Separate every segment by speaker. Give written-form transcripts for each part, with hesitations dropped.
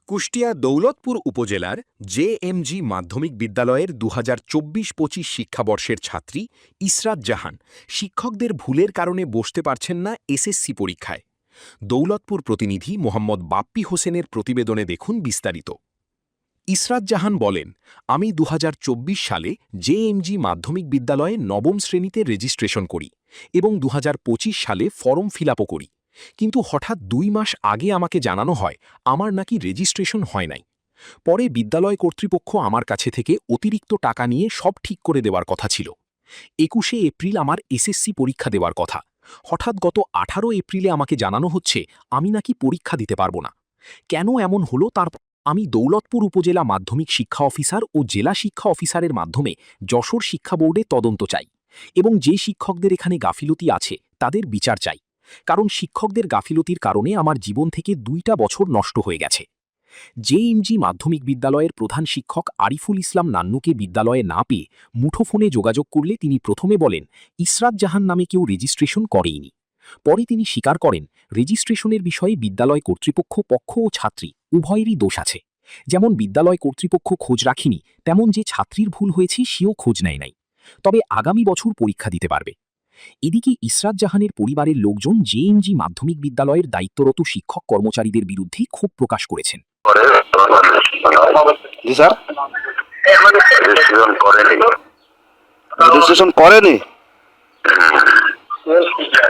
Speaker 1: কুষ্টিয়া দৌলতপুর উপজেলার জেএমজি মাধ্যমিক বিদ্যালয়ের ২০২৪-২৫ শিক্ষাবর্ষের ছাত্রী ইসরাত জাহান শিক্ষকদের ভুলের কারণে বসতে পারছেন না এসএসসি পরীক্ষায়। দৌলতপুর প্রতিনিধি মোহাম্মদ বাপ্পি হোসেনের প্রতিবেদনে দেখুন বিস্তারিত। ইসরাত জাহান বলেন, আমি ২০২৪ সালে জেএমজি মাধ্যমিক বিদ্যালয়ে নবম শ্রেণীতে রেজিস্ট্রেশন করি এবং ২০২৫ সালে ফর্ম ফিল আপও করি, কিন্তু হঠাৎ ২ মাস আগে আমাকে জানানো হয় আমার নাকি রেজিস্ট্রেশন হয় নাই। পরে বিদ্যালয় কর্তৃপক্ষ আমার কাছে থেকে অতিরিক্ত টাকা নিয়ে সব ঠিক করে দেওয়ার কথা ছিল। ২১শে এপ্রিল আমার এসএসসি পরীক্ষা দেওয়ার কথা, হঠাৎ গত ১৮ এপ্রিলে আমাকে জানানো হচ্ছে আমি নাকি পরীক্ষা দিতে পারবো না। কেন এমন হলো তার আমি দৌলতপুর উপজেলা মাধ্যমিক শিক্ষা অফিসার ও জেলা শিক্ষা অফিসারের মাধ্যমে যশোর শিক্ষা বোর্ডে তদন্ত চাই এবং যে শিক্ষকদের এখানে গাফিলতি আছে তাদের বিচার চাই, কারণ শিক্ষকদের গাফিলতির কারণে আমার জীবন থেকে ২টা বছর নষ্ট হয়ে গেছে। জেএমজি মাধ্যমিক বিদ্যালয়ের প্রধান শিক্ষক আরিফুল ইসলাম নান্নুকে বিদ্যালয়ে না পেয়ে মুঠোফোনে যোগাযোগ করলে তিনি প্রথমে বলেন ইসরাত জাহান নামে কেউ রেজিস্ট্রেশন করেইনি। পরে তিনি স্বীকার করেন রেজিস্ট্রেশনের বিষয়ে বিদ্যালয় কর্তৃপক্ষ পক্ষ ও ছাত্রী উভয়েরই দোষ আছে। যেমন বিদ্যালয় কর্তৃপক্ষ খোঁজ রাখিনি, তেমন যে ছাত্রীর ভুল হয়েছে সেও খোঁজ নেয় নাই। তবে আগামী বছর পরীক্ষা দিতে পারবে। এদিকে ইসরাত জাহানের পরিবারের লোকজন জেএমজি মাধ্যমিক বিদ্যালয়ের দায়িত্বরত শিক্ষক কর্মচারীদের বিরুদ্ধে ক্ষোভ প্রকাশ করেছেন।
Speaker 2: জি স্যার, রেজিস্ট্রেশন করেনি,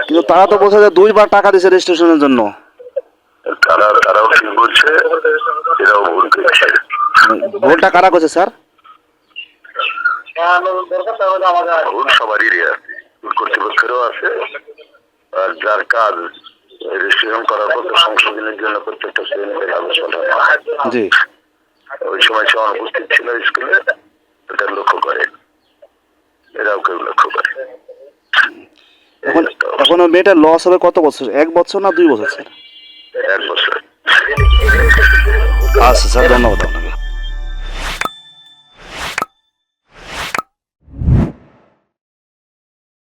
Speaker 2: কিন্তু তারা তো বলছে যে 2বার টাকা দিয়েছে রেজিস্ট্রেশনের জন্য। ভুলটা কারা করছে স্যার?
Speaker 3: সবারই কর্তৃপক্ষেরও আছে, আর যার কাজ রেজিস্ট্রেশন করার পর সংশোধনের জন্য প্রত্যেকটা শ্রেণীতে আলোচনা
Speaker 2: জি,
Speaker 3: ওই সময় সে অনুপস্থিত ছিল স্কুলে, এটা লক্ষ্য করে, এরাও কেউ লক্ষ্য করে।
Speaker 2: এখন মেয়েটা লস হবে কত বছর? 1 বছর না 2 বছর স্যার?
Speaker 3: 1 বছর।
Speaker 2: আচ্ছা স্যার, ধন্যবাদ আপনাকে।